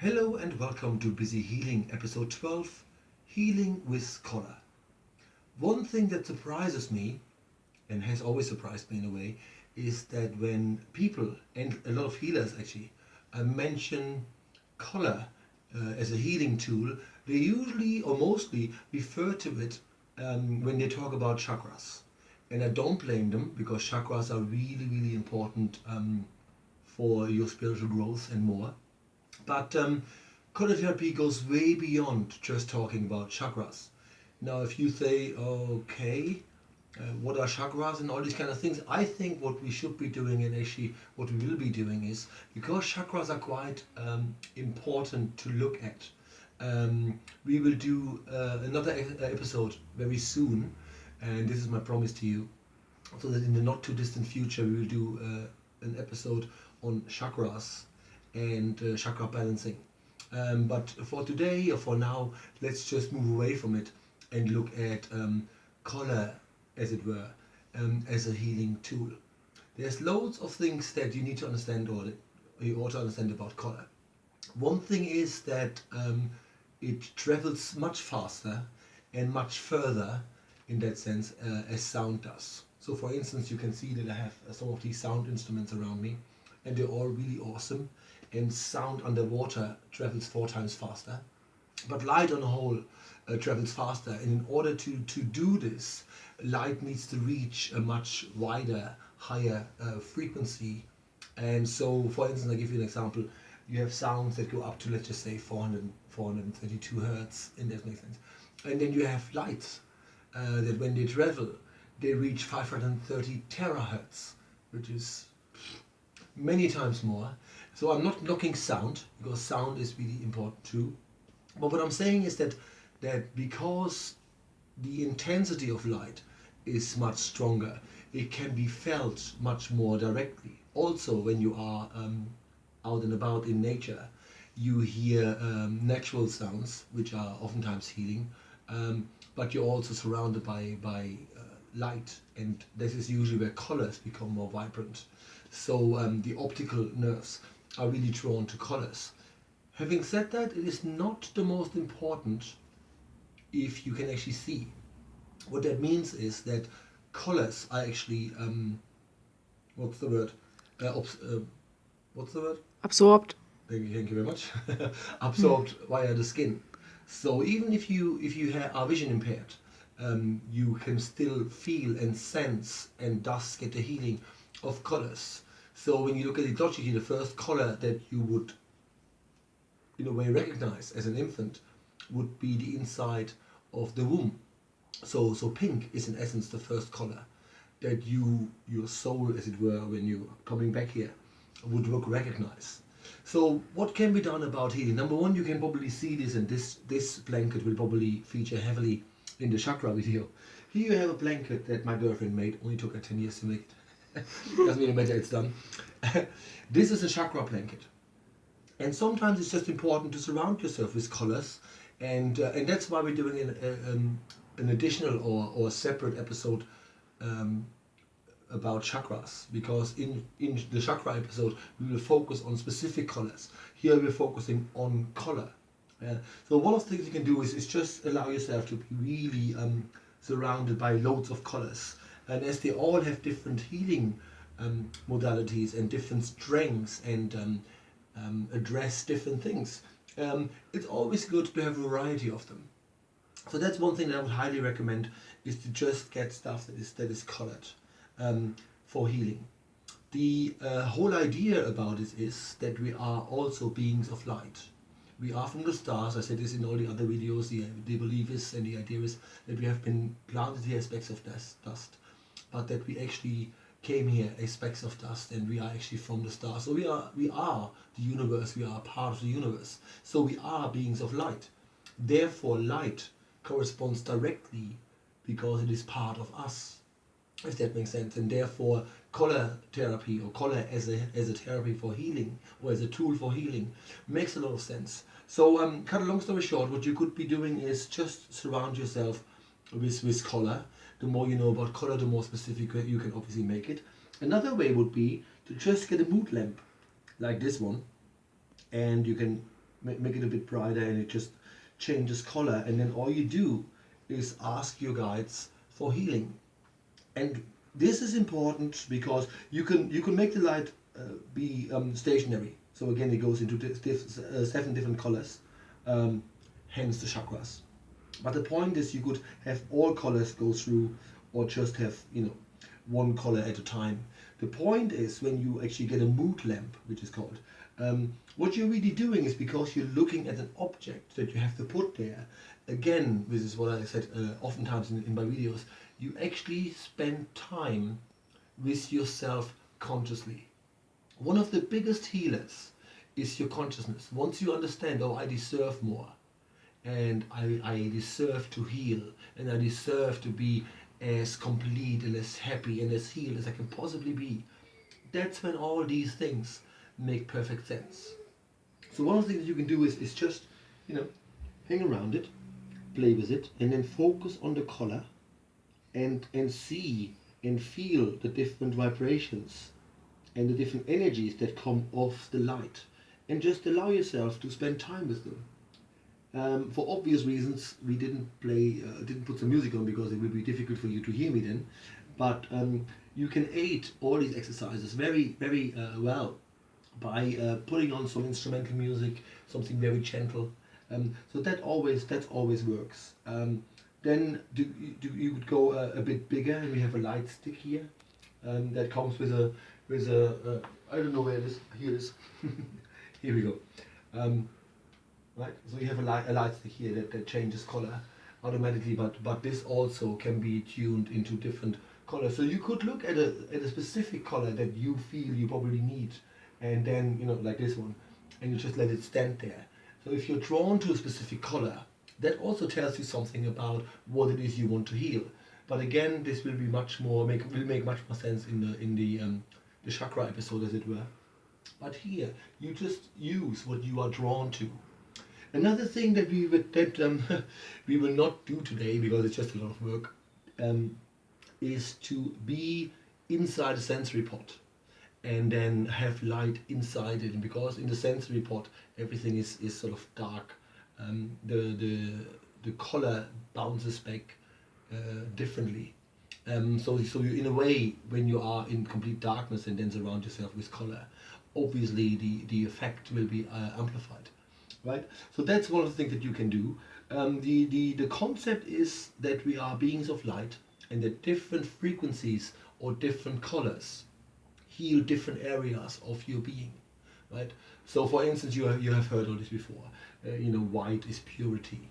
Hello and welcome to Busy Healing, episode 12, Healing with Color. One thing that surprises me, and has always surprised me in a way, is that when people, and a lot of healers actually, mention color as a healing tool, they usually or mostly refer to it when they talk about chakras. And I don't blame them because chakras are really, really important for your spiritual growth and more. But color therapy goes way beyond just talking about chakras. Now, if you say, okay, what are chakras and all these kind of things, I think what we should be doing and actually what we will be doing is, because chakras are quite important to look at, we will do another episode very soon, and this is my promise to you, so that in the not too distant future we will do an episode on chakras and chakra balancing. But for today or for now, let's just move away from it and look at color, as it were, as a healing tool. There's loads of things that you need to understand, or that you ought to understand about color. One thing is that it travels much faster and much further in that sense as sound does. So for instance, you can see that I have some of these sound instruments around me, and they're all really awesome, and sound underwater travels 4 times faster. But light on a whole travels faster, and in order to do this, light needs to reach a much wider, higher frequency. And so, for instance, I'll give you an example. You have sounds that go up to, let's just say, 432 hertz, and that makes sense. And then you have lights that when they travel, they reach 530 terahertz, which is many times more. So I'm not knocking sound, because sound is really important too. But what I'm saying is that because the intensity of light is much stronger, it can be felt much more directly. Also, when you are out and about in nature, you hear natural sounds, which are oftentimes healing, but you're also surrounded by light, and this is usually where colors become more vibrant. So the optical nerves are really drawn to colors. Having said that, it is not the most important if you can actually see. What that means is that colors are actually, what's the word? What's the word? Absorbed. Thank you very much. Absorbed via the skin. So even if you are vision impaired, you can still feel and sense and thus get the healing of colors. So when you look at it logically, the first color that you would in a way recognize as an infant would be the inside of the womb. So pink is in essence the first color that your soul, as it were, when you're coming back here, would recognize. So what can be done about healing? Number one, you can probably see this, and this blanket will probably feature heavily in the chakra video. Here you have a blanket that my girlfriend made. Only took her 10 years to make it. Doesn't really matter, it's done. This is a chakra blanket. And sometimes it's just important to surround yourself with colors, and that's why we're doing an additional or separate episode about chakras, because in the chakra episode we will focus on specific colors. Here we're focusing on color. So one of the things you can do is just allow yourself to be really surrounded by loads of colors, and as they all have different healing modalities and different strengths and address different things, it's always good to have a variety of them. So that's one thing that I would highly recommend, is to just get stuff that is colored for healing. The whole idea about it is that we are also beings of light. We are from the stars. I said this in all the other videos. The belief is, and the idea is, that we have been planted here as specks of dust, but that we actually came here as specks of dust, and we are actually from the stars. So we are the universe. We are part of the universe. So we are beings of light. Therefore, light corresponds directly because it is part of us, if that makes sense. And therefore, color therapy, or color as a therapy for healing, or as a tool for healing, makes a lot of sense. So cut a long story short, what you could be doing is just surround yourself with color. The more you know about color, the more specific you can obviously make it. Another way would be to just get a mood lamp like this one, and you can make it a bit brighter, and it just changes color. And then all you do is ask your guides for healing. And this is important because you can make the light be stationary. So again, it goes into 7 different colors, hence the chakras. But the point is, you could have all colors go through, or just have, one color at a time. The point is, when you actually get a mood lamp, which is called, what you're really doing is, because you're looking at an object that you have to put there. Again, this is what I said oftentimes in my videos. You actually spend time with yourself consciously. One of the biggest healers is your consciousness. Once you understand, oh, I deserve more, and I deserve to heal, and I deserve to be as complete and as happy and as healed as I can possibly be, that's when all these things make perfect sense. So one of the things that you can do is just, hang around it, play with it, and then focus on the color, and see and feel the different vibrations and the different energies that come off the light, and just allow yourself to spend time with them. For obvious reasons, we didn't put some music on, because it would be difficult for you to hear me then. But you can aid all these exercises very, very well by putting on some instrumental music, something very gentle. So that always works. Then you could go a bit bigger, and we have a light stick here that comes with a I don't know where it is. Here it is. Here we go. Right, so you have a light stick here that changes color automatically, but this also can be tuned into different colors. So you could look at a specific color that you feel you probably need, and then, like this one, and you just let it stand there. So if you're drawn to a specific color, that also tells you something about what it is you want to heal. But again, this will be will make much more sense in the chakra episode, as it were. But here, you just use what you are drawn to. Another thing that we will not do today, because it's just a lot of work, is to be inside a sensory pot, and then have light inside it. Because in the sensory pot, everything is sort of dark. The color bounces back differently. So you, in a way, when you are in complete darkness and then surround yourself with color, obviously the effect will be amplified. Right? So that's one of the things that you can do. The concept is that we are beings of light, and that different frequencies or different colors heal different areas of your being. Right? So for instance, you have heard all this before. White is purity.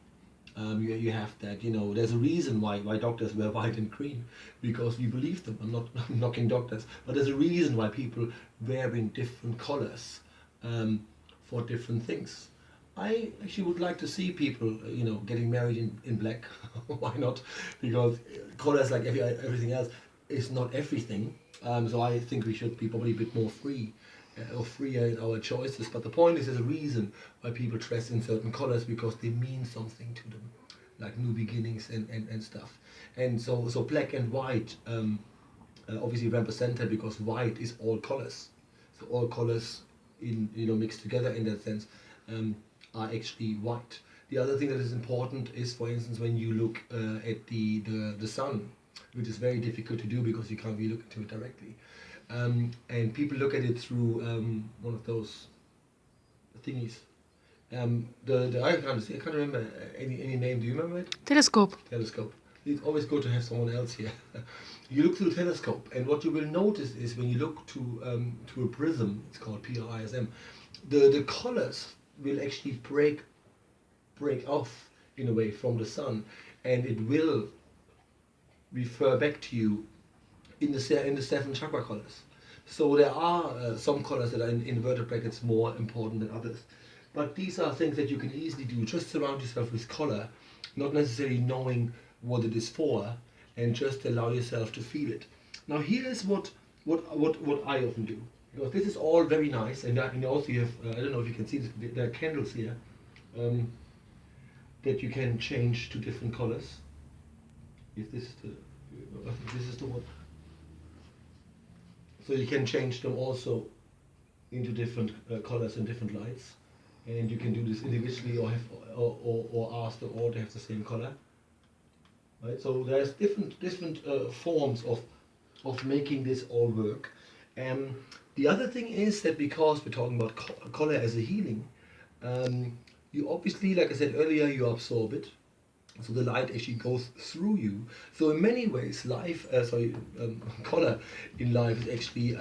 You have that, there's a reason why doctors wear white and green, because we believe them. I'm not knocking doctors, but there's a reason why people wearing different colors for different things. I actually would like to see people, getting married in black. Why not? Because colors, like everything else, is not everything. So I think we should be probably a bit more free, or freer in our choices. But the point is, there's a reason why people dress in certain colors, because they mean something to them, like new beginnings and stuff. And so black and white obviously represent that, because white is all colors. So all colors mixed together in that sense are actually white. The other thing that is important is, for instance, when you look at the sun, which is very difficult to do because you can't really look into it directly. And people look at it through one of those thingies. I can't remember any name. Do you remember it? Telescope. Telescope. It's always good to have someone else here. You look through a telescope, and what you will notice is, when you look to a prism, it's called PRISM, the colors will actually break off in a way from the sun, and it will refer back to you in the 7 chakra colors. So there are some colors that are in inverted brackets more important than others. But these are things that you can easily do. Just surround yourself with color, not necessarily knowing what it is for, and just allow yourself to feel it. Now here is what I often do. Because this is all very nice, and also you have, I don't know if you can see this, there are candles here that you can change to different colors. If this is the one. So you can change them also into different colors and different lights. and you can do this individually or have or ask them all to have the same color. Right? So there's different forms of making this all work. The other thing is that because we're talking about color as a healing, you obviously, like I said earlier, you absorb it. So the light actually goes through you. So in many ways, color in life is actually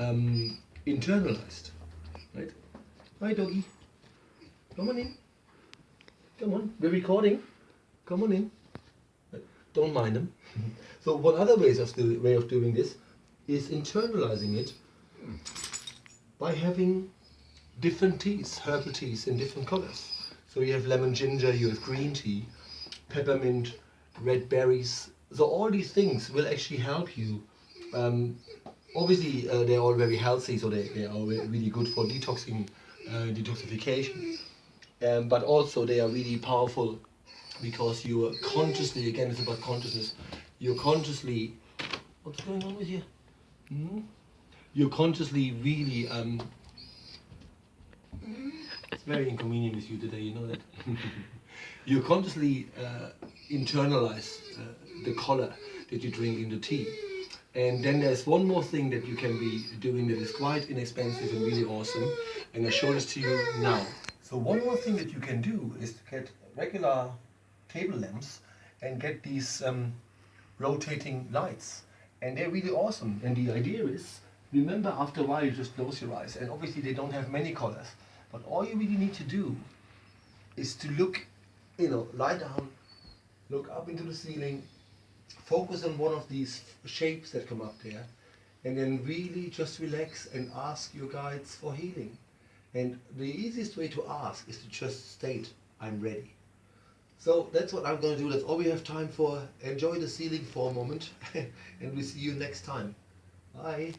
internalized, right? Hi, doggy. Come on in. Come on. We're recording. Come on in. Don't mind them. So one other way of doing this is internalizing it by having different teas, herbal teas in different colors. So you have lemon ginger, you have green tea, peppermint, red berries. So all these things will actually help you. Obviously, they're all very healthy, so they are really good for detoxification. But also they are really powerful because you are consciously, again it's about consciousness, you're consciously, what's going on with you? You're consciously really, it's very inconvenient with you today, you know that? You consciously internalize the color that you drink in the tea. And then there's one more thing that you can be doing that is quite inexpensive and really awesome, and I show this to you now. So one more thing that you can do is to get regular table lamps and get these rotating lights, and they're really awesome. And the idea is, remember, after a while you just close your eyes, and obviously they don't have many colors, but all you really need to do is to look, lie down, look up into the ceiling, focus on one of these shapes that come up there, and then really just relax and ask your guides for healing. And the easiest way to ask is to just state, I'm ready. So that's what I'm going to do. That's all we have time for. Enjoy the ceiling for a moment and we'll see you next time. Bye.